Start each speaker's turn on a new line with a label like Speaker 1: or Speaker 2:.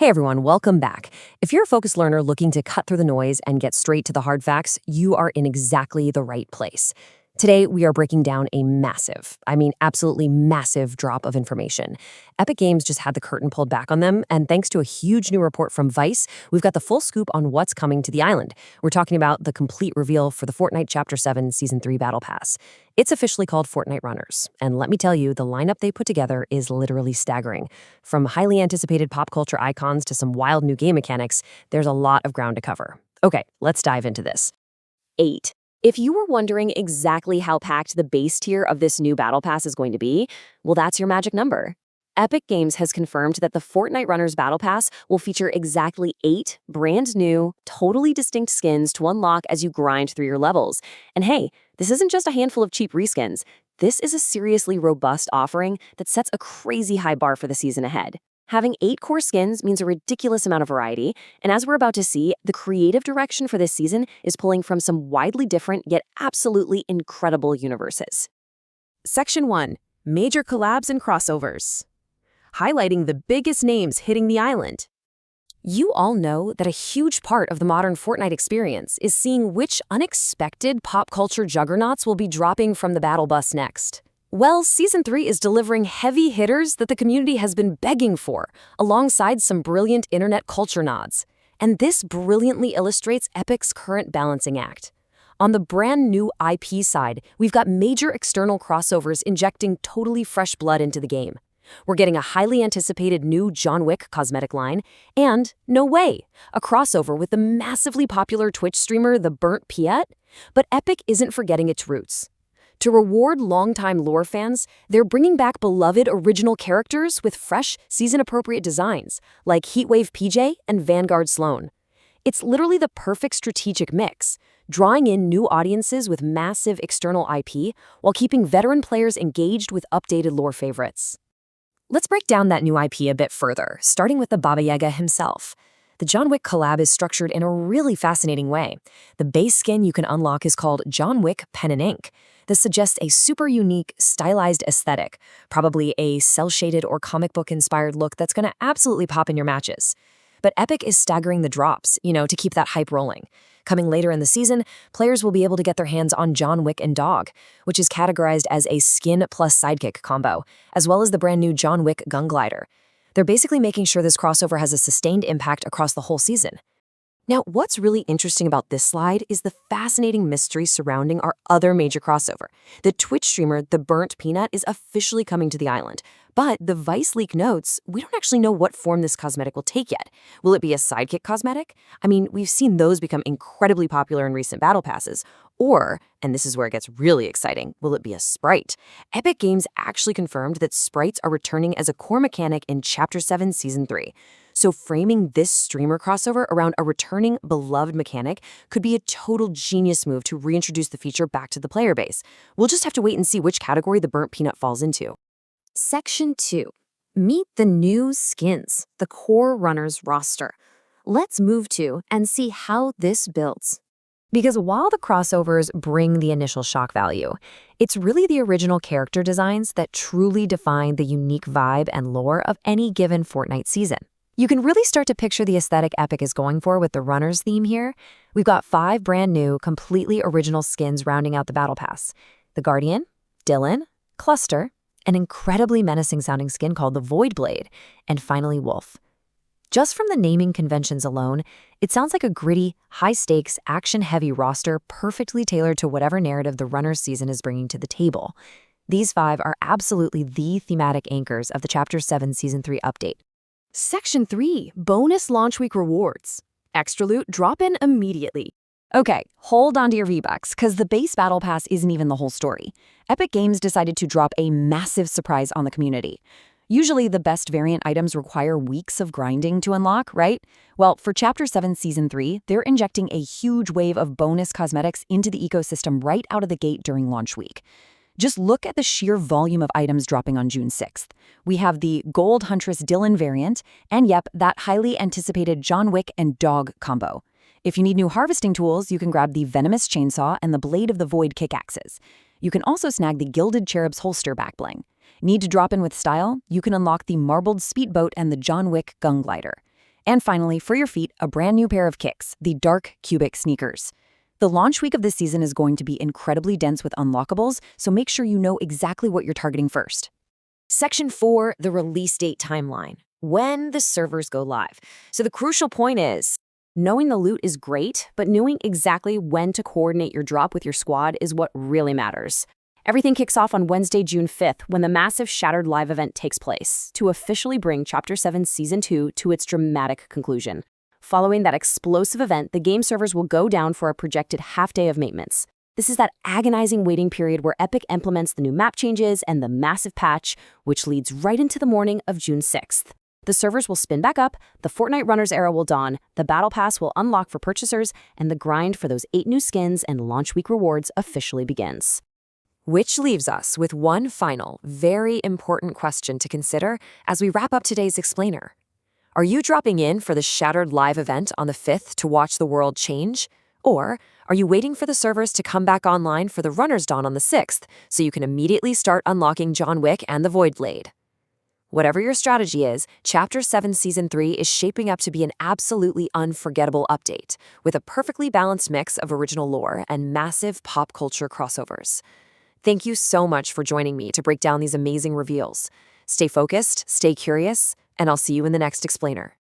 Speaker 1: Hey everyone, welcome back. If you're a focused learner looking to cut through the noise and get straight to the hard facts, you are in exactly the right place. Today, we are breaking down a massive, absolutely massive drop of information. Epic Games just had the curtain pulled back on them, and thanks to a huge new report from Vice, we've got the full scoop on what's coming to the island. We're talking about the complete reveal for the Fortnite Chapter 7 Season 3 Battle Pass. It's officially called Fortnite Runners, and let me tell you, the lineup they put together is literally staggering. From highly anticipated pop culture icons to some wild new game mechanics, there's a lot of ground to cover. Okay, let's dive into this. 8. If you were wondering exactly how packed the base tier of this new Battle Pass is going to be, well, that's your magic number. Epic Games has confirmed that the Fortnite Runners Battle Pass will feature exactly 8 brand new, totally distinct skins to unlock as you grind through your levels. And hey, this isn't just a handful of cheap reskins. This is a seriously robust offering that sets a crazy high bar for the season ahead. Having 8 core skins means a ridiculous amount of variety, and as we're about to see, the creative direction for this season is pulling from some widely different yet absolutely incredible universes.
Speaker 2: Section 1. Major collabs and crossovers. Highlighting the biggest names hitting the island.
Speaker 1: You all know that a huge part of the modern Fortnite experience is seeing which unexpected pop culture juggernauts will be dropping from the battle bus next. Well, Season 3 is delivering heavy hitters that the community has been begging for, alongside some brilliant internet culture nods. And this brilliantly illustrates Epic's current balancing act. On the brand new IP side, we've got major external crossovers injecting totally fresh blood into the game. We're getting a highly anticipated new John Wick cosmetic line, and, no way, a crossover with the massively popular Twitch streamer The Burnt Piet. But Epic isn't forgetting its roots. To reward longtime lore fans, they're bringing back beloved original characters with fresh, season-appropriate designs, like Heatwave PJ and Vanguard Sloan. It's literally the perfect strategic mix, drawing in new audiences with massive external IP while keeping veteran players engaged with updated lore favorites. Let's break down that new IP a bit further, starting with the Baba Yaga himself. The John Wick collab is structured in a really fascinating way. The base skin you can unlock is called John Wick Pen and Ink. This suggests a super unique, stylized aesthetic, probably a cel-shaded or comic book-inspired look that's going to absolutely pop in your matches. But Epic is staggering the drops, to keep that hype rolling. Coming later in the season, players will be able to get their hands on John Wick and Dog, which is categorized as a skin plus sidekick combo, as well as the brand new John Wick Gun Glider. They're basically making sure this crossover has a sustained impact across the whole season. Now, what's really interesting about this slide is the fascinating mystery surrounding our other major crossover. The Twitch streamer The Burnt Peanut is officially coming to the island, but the Vice leak notes, we don't actually know what form this cosmetic will take yet. Will it be a sidekick cosmetic? We've seen those become incredibly popular in recent battle passes. Or, and this is where it gets really exciting, will it be a sprite? Epic Games actually confirmed that sprites are returning as a core mechanic in Chapter 7 Season 3. So framing this streamer crossover around a returning, beloved mechanic could be a total genius move to reintroduce the feature back to the player base. We'll just have to wait and see which category the Burnt Peanut falls into. Section 2. Meet the new skins, the core runners roster. Let's move to and see how this builds. Because while the crossovers bring the initial shock value, it's really the original character designs that truly define the unique vibe and lore of any given Fortnite season. You can really start to picture the aesthetic Epic is going for with the Runners theme here. We've got 5 brand new, completely original skins rounding out the Battle Pass. The Guardian, Dylan, Cluster, an incredibly menacing sounding skin called the Void Blade, and finally Wolf. Just from the naming conventions alone, it sounds like a gritty, high-stakes, action-heavy roster perfectly tailored to whatever narrative the Runners season is bringing to the table. These 5 are absolutely the thematic anchors of the Chapter 7 Season 3 update. Section 3. Bonus Launch Week Rewards. Extra loot drop in immediately. Okay, hold on to your V-Bucks, because the base Battle Pass isn't even the whole story. Epic Games decided to drop a massive surprise on the community. Usually, the best variant items require weeks of grinding to unlock, right? Well, for Chapter 7 Season 3, they're injecting a huge wave of bonus cosmetics into the ecosystem right out of the gate during launch week. Just look at the sheer volume of items dropping on June 6th. We have the Gold Huntress Dylan variant, and yep, that highly anticipated John Wick and Dog combo. If you need new harvesting tools, you can grab the Venomous Chainsaw and the Blade of the Void Kickaxes. You can also snag the Gilded Cherub's Holster back bling. Need to drop in with style? You can unlock the Marbled Speedboat and the John Wick Gun Glider.
Speaker 2: And finally, for your feet, a brand new pair of kicks, the Dark Cubic sneakers. The launch week of this season is going to be incredibly dense with unlockables, so make sure you know exactly what you're targeting first.
Speaker 1: Section 4, the release date timeline. When the servers go live. So the crucial point is, knowing the loot is great, but knowing exactly when to coordinate your drop with your squad is what really matters. Everything kicks off on Wednesday, June 5th, when the massive Shattered Live event takes place, to officially bring Chapter 7 Season 2 to its dramatic conclusion. Following that explosive event, the game servers will go down for a projected half-day of maintenance. This is that agonizing waiting period where Epic implements the new map changes and the massive patch, which leads right into the morning of June 6th. The servers will spin back up, the Fortnite Runners era will dawn, the Battle Pass will unlock for purchasers, and the grind for those 8 new skins and launch week rewards officially begins. Which leaves us with one final, very important question to consider as we wrap up today's explainer. Are you dropping in for the Shattered Live event on the 5th to watch the world change? Or are you waiting for the servers to come back online for the Runner's Dawn on the 6th so you can immediately start unlocking John Wick and the Void Blade? Whatever your strategy is, Chapter 7 Season 3 is shaping up to be an absolutely unforgettable update, with a perfectly balanced mix of original lore and massive pop culture crossovers. Thank you so much for joining me to break down these amazing reveals. Stay focused, stay curious, and I'll see you in the next explainer.